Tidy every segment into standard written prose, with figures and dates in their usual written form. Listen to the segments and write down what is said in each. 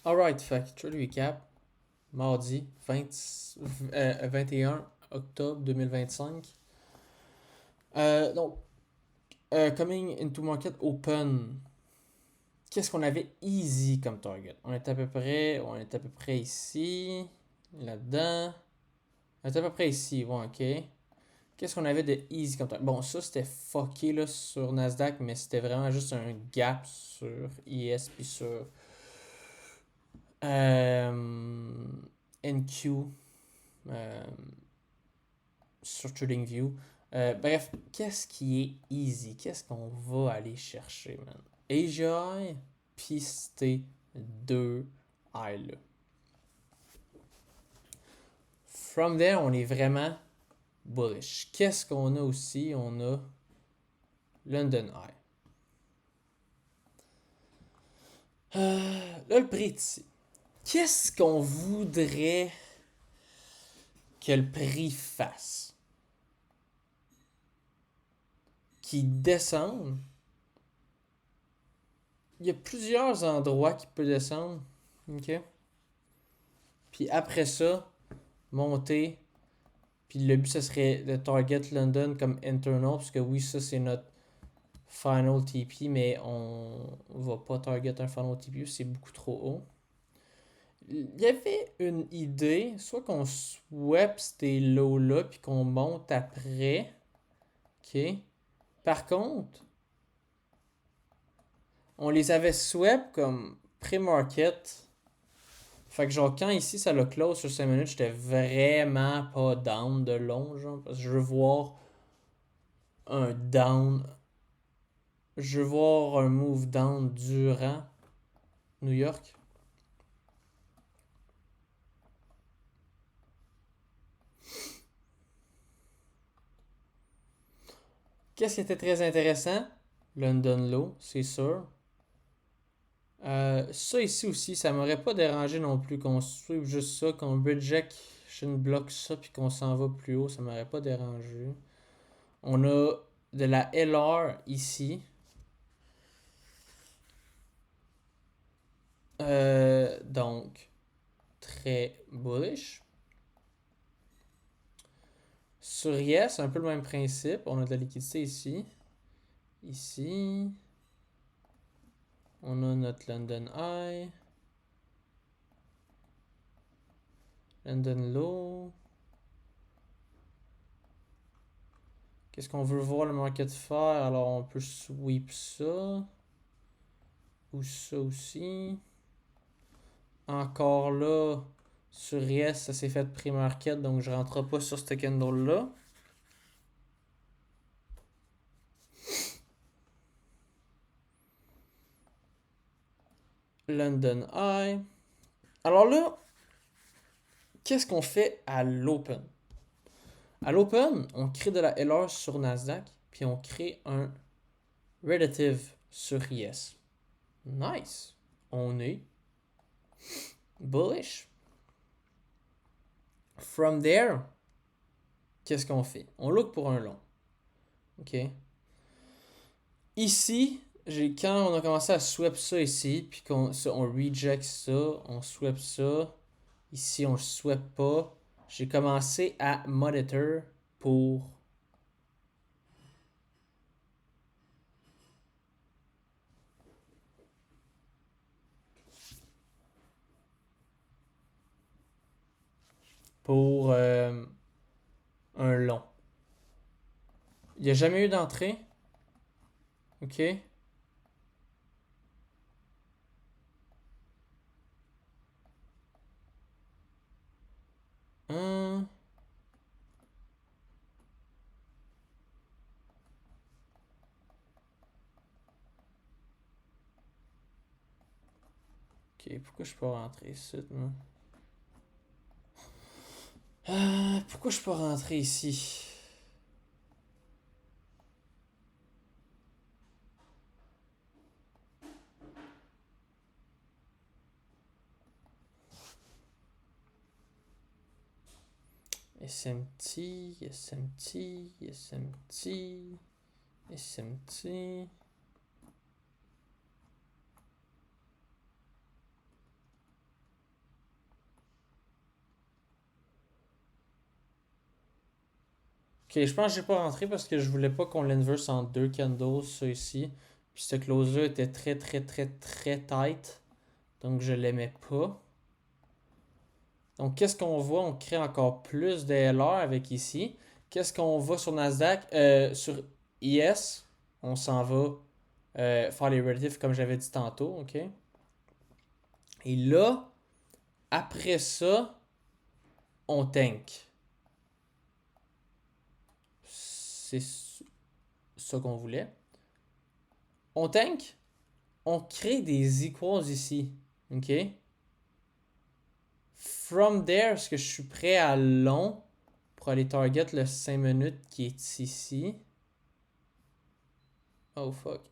Alright, fait que, trade recap. Mardi 21 octobre 2025. Donc, coming into market open. Qu'est-ce qu'on avait easy comme target? On est à peu près ici, là-dedans. On est à peu près ici, bon, ok. Qu'est-ce qu'on avait de easy comme target? Bon, ça c'était fucké là sur Nasdaq, mais c'était vraiment juste un gap sur IS puis sur NQ. euh, sur TradingView. Bref, qu'est-ce qui est easy? Qu'est-ce qu'on va aller chercher, man? AGI, pisté 2 I là. From there, on est vraiment bullish. Qu'est-ce qu'on a aussi? On a London Eye. Là, le prix ici. Qu'est-ce qu'on voudrait que le prix fasse? Qu'il descende. Il y a plusieurs endroits qui peut descendre. OK? Puis après ça, monter. Puis le but, ce serait de target London comme internal, parce que oui, ça c'est notre final TP, mais on va pas target un final TP, c'est beaucoup trop haut. Il y avait une idée, soit qu'on swap ces lows-là, puis qu'on monte après. OK. Par contre, on les avait swap comme pré-market. Fait que genre, quand ici ça l'a close sur 5 minutes, j'étais vraiment pas down de long, genre, parce que je veux voir un down. Je veux voir un move down durant New York. Qu'est-ce qui était très intéressant? London Low, c'est sûr. Ça ici aussi, ça m'aurait pas dérangé non plus qu'on suive juste ça, qu'on rejection bloque ça puis qu'on s'en va plus haut, ça m'aurait pas dérangé. On a de la LR ici. Donc, très bullish. Sur Yes, un peu le même principe. On a de la liquidité ici. Ici. On a notre London High. London Low. Qu'est-ce qu'on veut voir le market faire? Alors on peut sweep ça. Ou ça aussi. Encore là, sur Yes, ça s'est fait pre-market, donc je rentre pas sur ce candle-là. London High. Alors là, qu'est-ce qu'on fait à l'open? À l'open, on crée de la LR sur Nasdaq, puis on crée un relative sur Yes. Nice. On est bullish. From there, qu'est-ce qu'on fait? On look pour un long. OK? Ici, quand on a commencé à swap ça ici, puis qu'on on reject ça, on swap ça, ici on le swap pas, j'ai commencé à monitor pour pour un long. Il n'y a jamais eu d'entrée. OK? Hum. Ok, pourquoi je peux pas rentrer ici, moi? Pourquoi je peux pas rentrer ici? SMT, SMT, SMT, SMT. Ok, je pense que j'ai pas rentré parce que je voulais pas qu'on l'inverse en deux candles, ça ici. Puis cette close-là était très très très très tight. Donc je l'aimais pas. Donc qu'est-ce qu'on voit? On crée encore plus d'ALR avec ici. Qu'est-ce qu'on voit sur Nasdaq? Sur IS, on s'en va faire les relatifs comme j'avais dit tantôt, ok? Et là, après ça, on tank. C'est ça qu'on voulait. On tank, on crée des equals ici, ok? From there, est-ce que je suis prêt à long pour aller target le 5 minutes qui est ici? Oh fuck.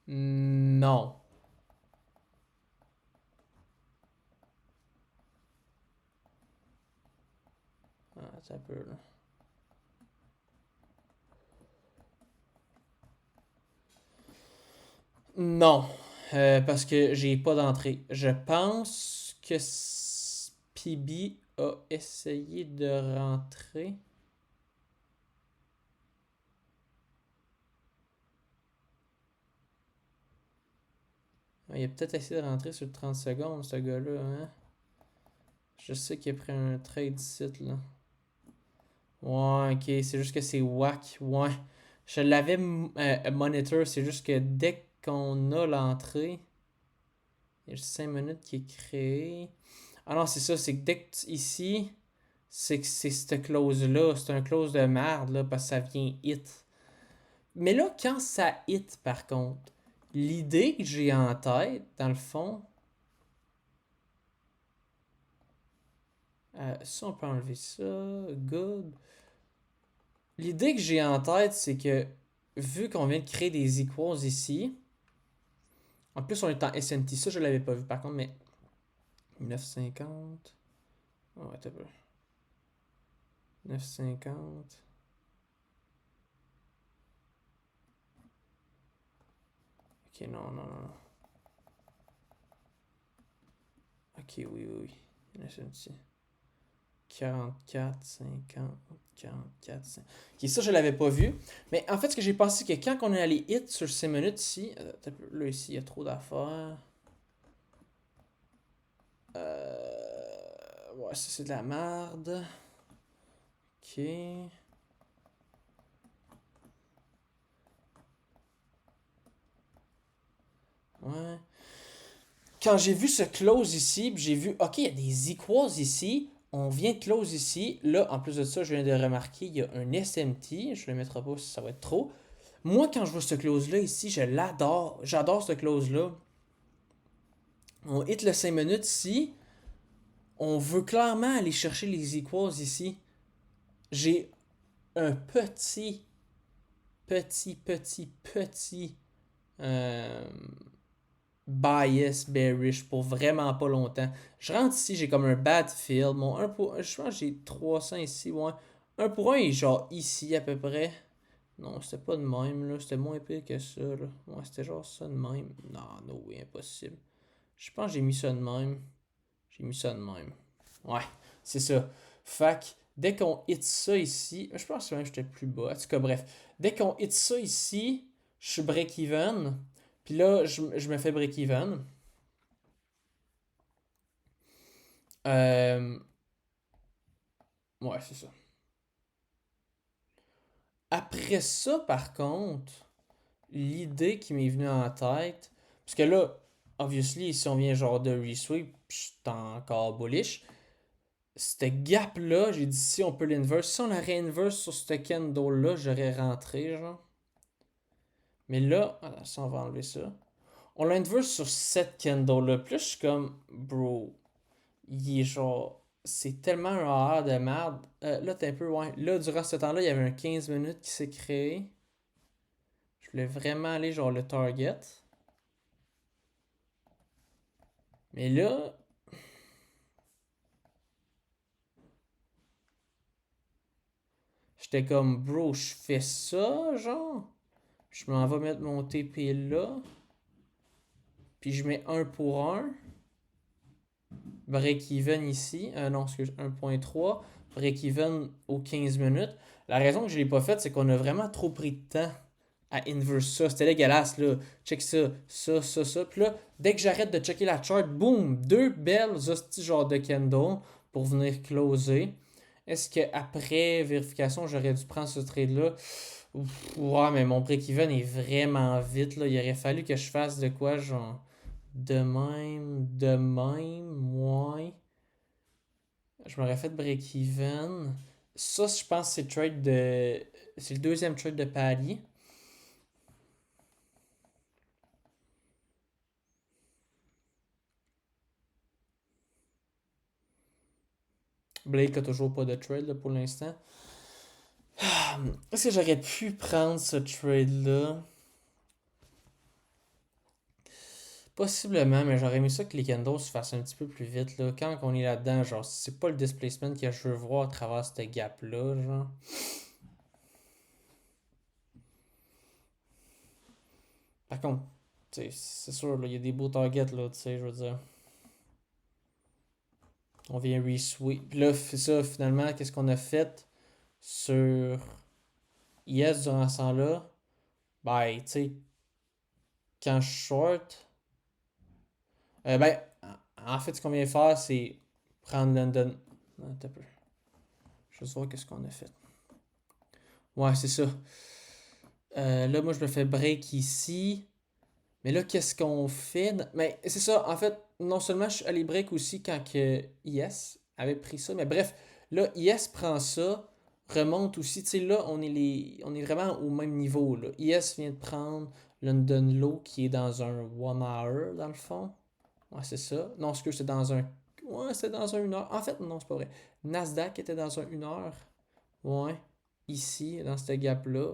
Non. Ah, ça peut là. Non. Parce que j'ai pas d'entrée. Je pense que PB a essayé de rentrer. Il a peut-être essayé de rentrer sur 30 secondes, ce gars-là, hein? Je sais qu'il a pris un trade site, là. Ouais, ok, c'est juste que c'est whack. Ouais. Je l'avais monitor, c'est juste que dès qu'on a l'entrée, il y a juste 5 minutes qui est créé. Ah non, c'est ça, c'est que dès que ici, c'est que c'est cette clause-là, c'est un clause de merde, là, parce que ça vient hit. Mais là, quand ça hit, par contre, l'idée que j'ai en tête, dans le fond, ça, on peut enlever ça, good. L'idée que j'ai en tête, c'est que, vu qu'on vient de créer des equals ici, en plus, on est en SNT. Ça, je l'avais pas vu par contre, mais 950. Oh, attends un peu. 950. Ok, non, non, non. Ok, oui, oui, oui. SNT. 44, 50, 44, 50. Ok, ça, je l'avais pas vu. Mais en fait, ce que j'ai pensé, c'est que quand on est allé hit sur 5 minutes ici, là, ici, il y a trop d'affaires. Ouais, ça, c'est de la merde. Ok. Ouais. Quand j'ai vu ce close ici, j'ai vu, ok, il y a des equals ici. On vient de close ici. Là, en plus de ça, je viens de remarquer, il y a un SMT. Je le mettrai pas si ça va être trop. Moi, quand je vois ce close-là ici, je l'adore. J'adore ce close-là. On hit le 5 minutes ici. On veut clairement aller chercher les equals ici. J'ai un petit euh, bias bearish pour vraiment pas longtemps. Je rentre ici, j'ai comme un bad field. Mon 1 pour 1, je pense que j'ai 300 ici. Ouais. 1 pour 1 est genre ici à peu près. Non, c'était pas de même, là. C'était moins pire que ça, là. Ouais, c'était genre ça de même. Non, non, oui, impossible. Je pense que j'ai mis ça de même. J'ai mis ça de même. Ouais, c'est ça. Fac, dès qu'on hit ça ici, je pense que même j'étais plus bas. En tout cas, bref. Dès qu'on hit ça ici, je suis break-even. Puis là, je me fais break-even. Euh, ouais, c'est ça. Après ça, par contre, l'idée qui m'est venue en tête, parce que là, obviously, si on vient genre de resweep, je suis encore bullish. Cette gap-là, j'ai dit si on peut l'inverse. Si on la réinverse sur ce candle-là, j'aurais rentré, genre. Mais là, ça, on va enlever ça. On l'inverse sur cette candle-là. Puis là, je suis comme, bro, il est genre, c'est tellement un horaire de merde. Là, t'es un peu loin. Là, durant ce temps-là, il y avait un 15 minutes qui s'est créé. Je voulais vraiment aller genre le target. Mais là, j'étais comme, bro, je fais ça, genre. Je m'en vais mettre mon TP là. Puis je mets un pour un. break-even ici. Non, excuse, 1.3. Break-even aux 15 minutes. La raison que je ne l'ai pas fait, c'est qu'on a vraiment trop pris de temps à inverse ça. C'était dégueulasse, là. Check ça, ça. Puis là, dès que j'arrête de checker la chart, boum, deux belles hosties genre de candle pour venir closer. Est-ce qu'après vérification, j'aurais dû prendre ce trade-là? Ouais, mais mon break-even est vraiment vite, là. Il aurait fallu que je fasse de quoi, genre, ouais. Je m'aurais fait break-even. Ça, je pense, c'est trade de... C'est le deuxième trade de palier. Blake a toujours pas de trade là, pour l'instant. Est-ce que j'aurais pu prendre ce trade-là? Possiblement, mais j'aurais aimé ça que les candles se fassent un petit peu plus vite. Là. Quand on est là-dedans, genre, c'est pas le displacement que je veux voir à travers ce gap-là, genre. Par contre, c'est sûr, il y a des beaux targets, là, tu sais, je veux dire. On vient re-sweep. Puis là, c'est ça, finalement, qu'est-ce qu'on a fait sur IS durant ce temps-là? Ben, tu sais, quand je short, ben, en fait, ce qu'on vient faire, c'est prendre London. Non, attends un peu. Juste voir qu'est-ce qu'on a fait. Ouais, c'est ça. Là, moi, je me fais break ici. Mais là, qu'est-ce qu'on fait? Mais c'est ça, en fait, non seulement je suis allé break aussi quand que IS avait pris ça, mais bref, là, IS prend ça, remonte aussi. Tu sais, là, on est vraiment au même niveau. Là. IS vient de prendre London Low qui est dans un 1 hour, dans le fond. Ouais, c'est ça. Non, ce que c'est dans un. Ouais, c'est dans un 1 heure. En fait, non, c'est pas vrai. Nasdaq était dans un 1 heure. Ouais. Ici, dans ce gap-là.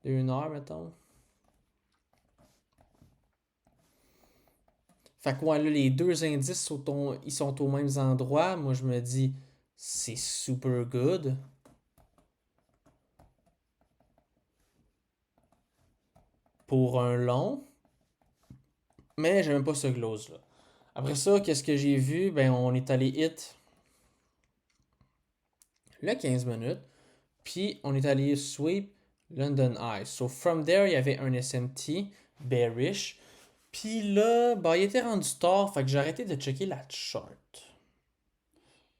De 1 heure, mettons. Fait que ouais, là, les deux indices ils sont aux mêmes endroits. Moi, je me dis, c'est super good. Pour un long. Mais j'aime pas ce close là. Après ça, qu'est-ce que j'ai vu? Ben, on est allé hit le 15 minutes. Puis, on est allé sweep London Eye. So, from there, il y avait un SMT bearish. Puis là, bah, il était rendu tard. Fait que j'ai arrêté de checker la chart.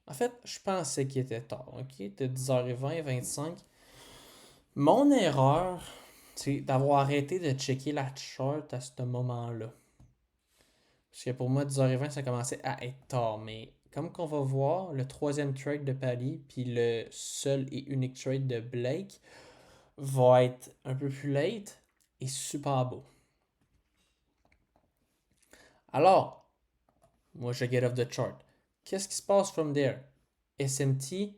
En fait, je pensais qu'il était tard. Ok, de 10h20, 25. Mon erreur, c'est d'avoir arrêté de checker la chart à ce moment-là. Parce que pour moi, 10h20, ça commençait à être tard. Mais comme qu'on va voir, le troisième trade de Paddy, puis le seul et unique trade de Blake, va être un peu plus late et super beau. Alors, moi, je get off the chart. Qu'est-ce qui se passe from there? SMT,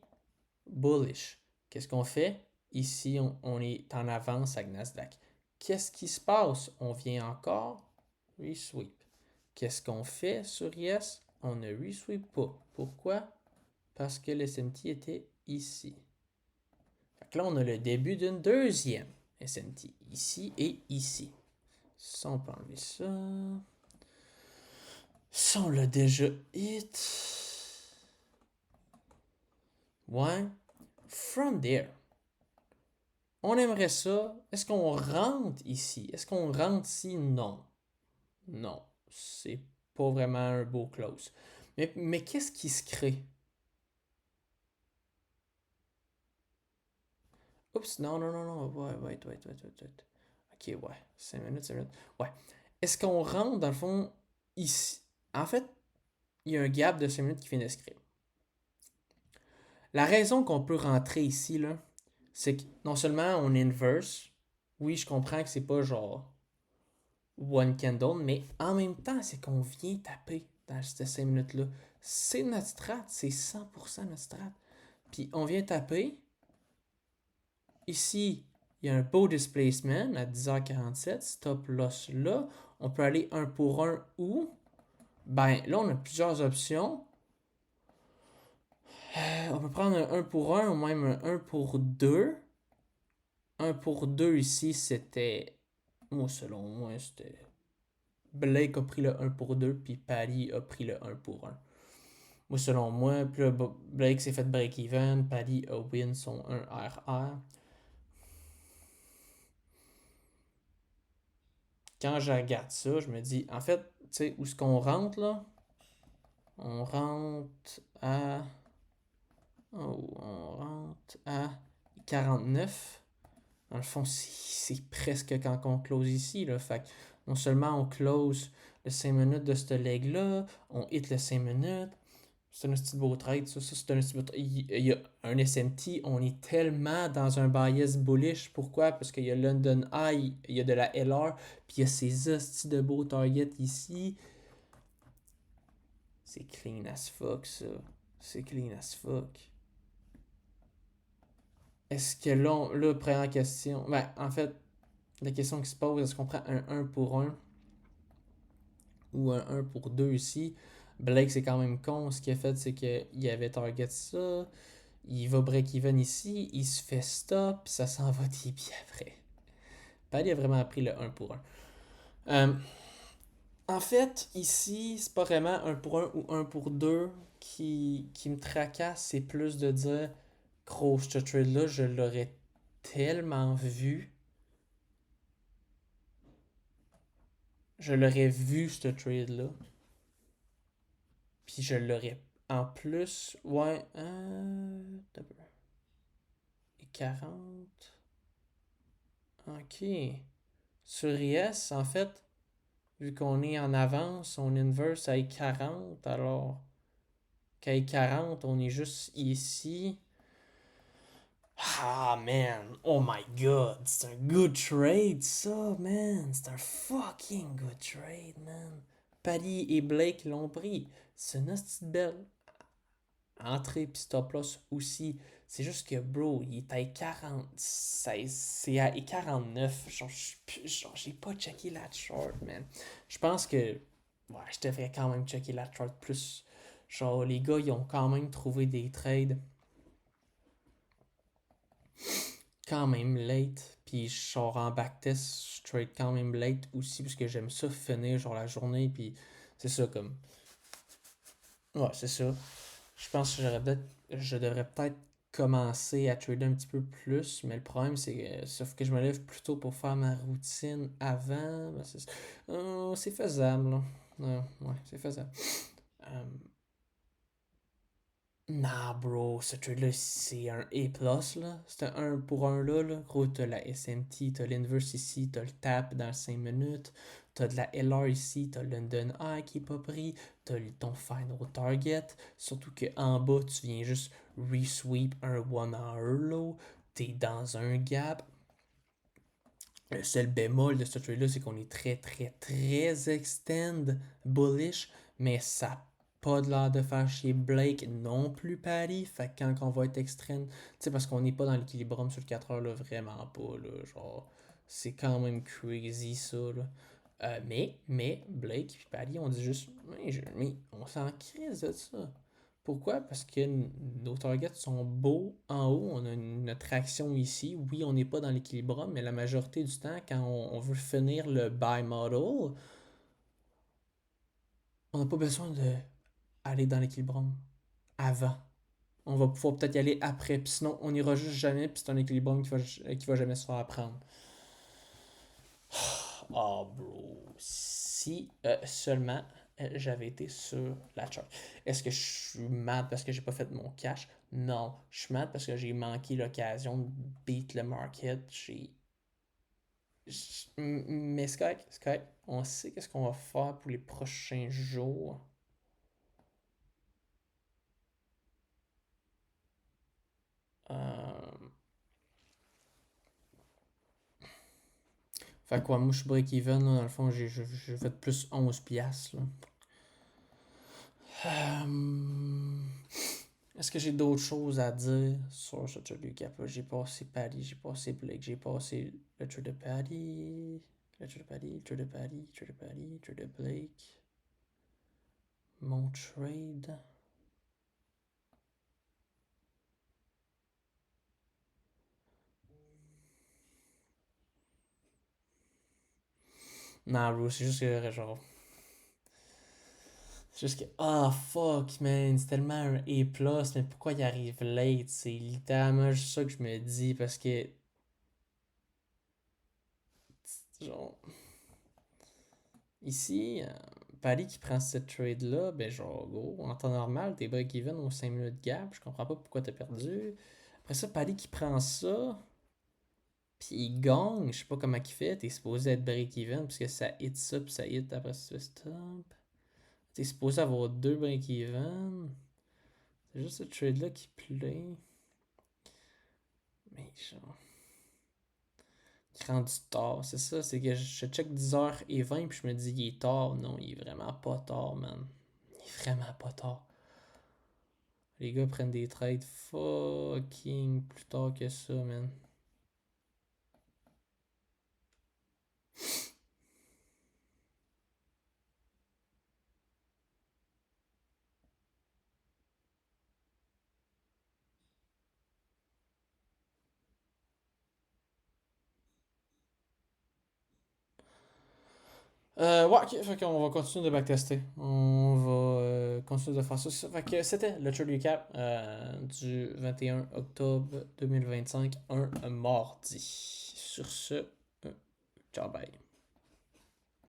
bullish. Qu'est-ce qu'on fait? Ici, on est en avance avec Nasdaq. Qu'est-ce qui se passe? On vient encore resweep. Qu'est-ce qu'on fait sur Yes? On ne resweep pas. Pourquoi? Parce que le SMT était ici. Fait que là, on a le début d'une deuxième SMT. Ici et ici. Ça, on peut enlever ça. Ça, on l'a déjà hit. Ouais. From there. On aimerait ça. Est-ce qu'on rentre ici? Est-ce qu'on rentre ici? Non. Non. C'est pas vraiment un beau close. Mais qu'est-ce qui se crée? Oups, non, non, non, non. Ouais, wait. Ok, ouais. 5 minutes, 5 minutes. Ouais. Est-ce qu'on rentre, dans le fond, ici? En fait, il y a un gap de 5 minutes qui vient de se créer. La raison qu'on peut rentrer ici, là, c'est que non seulement on inverse, oui, je comprends que c'est pas genre one candle, mais en même temps, c'est qu'on vient taper dans ces 5 minutes-là. C'est notre strat, c'est 100% notre strat. Puis on vient taper. Ici, il y a un beau displacement à 10h47, stop loss là. On peut aller un pour un ou, ben là, on a plusieurs options. On peut prendre un 1 pour un ou même un 1 pour 2. 1 pour 2 ici, c'était. Moi, selon moi, c'était. Blake a pris le 1 pour 2, puis Paris a pris le 1 pour 1. Moi, selon moi, puis là, Blake s'est fait break-even, Paddy a win son 1 RR. Quand je regarde ça, je me dis, en fait, tu sais, où est-ce qu'on rentre là? On rentre à. Oh, on rentre à 49. Dans le fond, c'est presque quand on close ici. Là. Fait que non seulement on close le 5 minutes de ce leg-là, on hit le 5 minutes. C'est un petit beau trade, ça c'est un petit beau trade. Il y a un SMT, on est tellement dans un bias bullish. Pourquoi? Parce qu'il y a London Eye, il y a de la LR, puis il y a ces hosties de beaux targets ici. C'est clean as fuck, ça. C'est clean as fuck. Est-ce que là, première question. Ben, en fait, la question qui se pose, est-ce qu'on prend un 1 pour 1 ou un 1 pour 2 ici? Blake, c'est quand même con. Ce qu'il a fait, c'est qu'il avait target ça. Il va break-even ici. Il se fait stop. Puis ça s'en va TP après. Paddy a vraiment pris le 1 pour 1. En fait, ici, c'est pas vraiment un pour un ou un pour 2 qui me tracasse. C'est plus de dire, gros, ce trade-là, je l'aurais tellement vu. Je l'aurais vu, ce trade-là. Puis je l'aurais. En plus, ouais. Et 40. Ok. Sur IS, en fait, vu qu'on est en avance, on inverse à 40. Alors qu'à 40, on est juste ici. Ah, man. Oh my god. C'est un good trade, ça, man. C'est un fucking good trade, man. Paddy et Blake l'ont pris. C'est une petite belle entrée puis stop loss aussi. C'est juste que, bro, il est à 46. C'est à 49. Genre, j'ai pas checké la chart, man. Je pense que. Ouais, je devrais quand même checker la chart plus. Genre, les gars, ils ont quand même trouvé des trades quand même late. Puis genre en backtest, je trade quand même late aussi parce que j'aime ça finir genre la journée. Puis c'est ça comme. Ouais, c'est ça. Je pense que je devrais peut-être commencer à trader un petit peu plus. Mais le problème, c'est que sauf que je me lève plus tôt pour faire ma routine avant. Ben, c'est faisable, là. Ouais, c'est faisable. Euh, Nah, bro, ce trade-là, c'est un A+, là. C'est un 1 pour 1 là, là. Gros, t'as la SMT, t'as l'inverse ici, t'as le tap dans 5 minutes, t'as de la LR ici, t'as London Eye qui est pas pris, t'as ton final target. Surtout que en bas, tu viens juste resweep un 1 hour low, t'es dans un gap. Le seul bémol de ce trade-là, c'est qu'on est très, très, très extend bullish, mais ça n'a pas de l'air de faire chez Blake non plus Paddy. Fait que quand on va être extrême, tu sais, parce qu'on n'est pas dans l'équilibrium sur le 4 heures, là, vraiment pas, là, genre, c'est quand même crazy ça, là. Mais Blake et Paddy, on dit juste, mais on s'en crise de ça. Pourquoi? Parce que nos targets sont beaux en haut, on a notre action ici. Oui, on n'est pas dans l'équilibrium, mais la majorité du temps, quand on veut finir le buy model, on n'a pas besoin d'aller dans l'équilibrium avant. On va pouvoir peut-être y aller après, puis sinon on n'ira juste jamais, puis c'est un équilibrium qui va jamais se faire apprendre. Oh, bro. Si seulement j'avais été sur la chart. Est-ce que je suis mad parce que j'ai pas fait mon cash? Non. Je suis mad parce que j'ai manqué l'occasion de beat le market. Mais c'est correct, c'est correct. On sait qu'est-ce qu'on va faire pour les prochains jours. Euh... Fait quoi, moi je suis break-even, là, dans le fond, j'ai fait plus 11 piastres, là. Euh, Est-ce que j'ai d'autres choses à dire sur ce trade recap-là? J'ai passé Paddy, j'ai passé Blake, j'ai passé le trade de Paddy, le trade de Paddy, le trade de Paddy, le trade de Paddy, le trade de Blake. Mon trade. Non, bro, c'est juste que genre. C'est juste que, ah fuck, man, c'est tellement un A+, mais pourquoi il arrive late? C'est littéralement juste ça que je me dis, parce que, genre, ici, Paris qui prend cette trade-là, ben genre, gros, en temps normal, t'es break-even aux 5 minutes gap, je comprends pas pourquoi t'as perdu. Après ça, Paris qui prend ça, puis il gagne, je sais pas comment il fait, t'es supposé être break-even, parce que ça hit ça, puis ça hit après ça, stop. T'es supposé avoir deux break-even. C'est juste ce trade-là qui plaît. Mais genre, il est rendu tard, c'est ça, c'est que je check 10h20 puis je me dis il est tard. Non, il est vraiment pas tard, man. Il est vraiment pas tard. Les gars prennent des trades fucking plus tard que ça, man. Ouais, ok, fait qu'on va continuer de backtester. On va continuer de faire ça. Fait que c'était le trade recap du 21 octobre 2025, un mardi. Sur ce, ciao, bye.